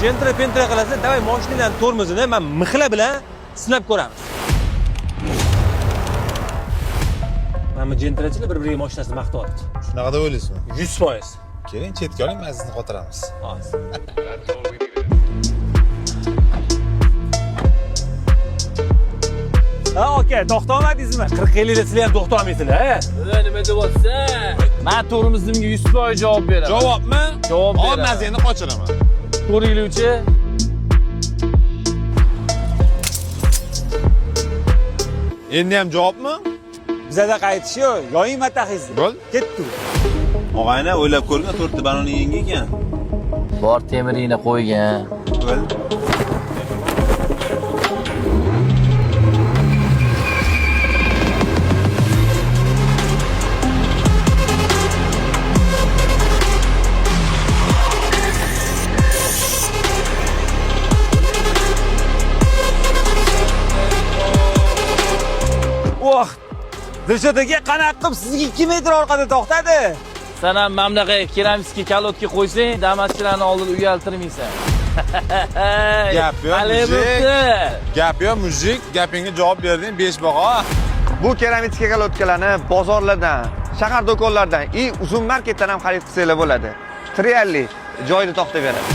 Jentra-pentra qilasiz, davay mashinalarning tormozini men mixla bilan sinab ko'ramiz. Mana jentrachilar bir-biriga mashinasini maqtayapti. Shunaqa deb o'ylaysizmi? 100%. Keling, chetga oling, men sizni qotiramiz. Hozir. Ha, okey, to'xtamadingizmi? 40 yilda sizlar ham to'xtamaysizlar, ha? Nima deyapsan? Men to'g'rimizimga 100% javob beraman. Javobmi? Javob beraman. Men seni qochiraman. To'g'ri keluvchi. Endi ham javobmi? Bizada qaytish yo'q, yoying mataxizni. Bo'l. Ketdi. Og'ayni o'ylab ko'rgan, 4 ta banonni yengi ekan. Bor temiringni qo'ygan. Bo'l. Oh! Dilshod aka, qanaqa qilib sizga 2 metr orqada to'xtadi? Sen ham mamlaqa keramizki kalotga qo'ysang, damatchilarni oldida uyaltirmaysan. Gap yo'q, Gap yo'q, mujik. Gapingga javob berding, 5 baho. Bu keramika kalotkalarni bozorlardan, shahar do'konlaridan, uzun marketdan ham xarid qilsanglar bo'ladi. Trialli joyida to'xtab beradi.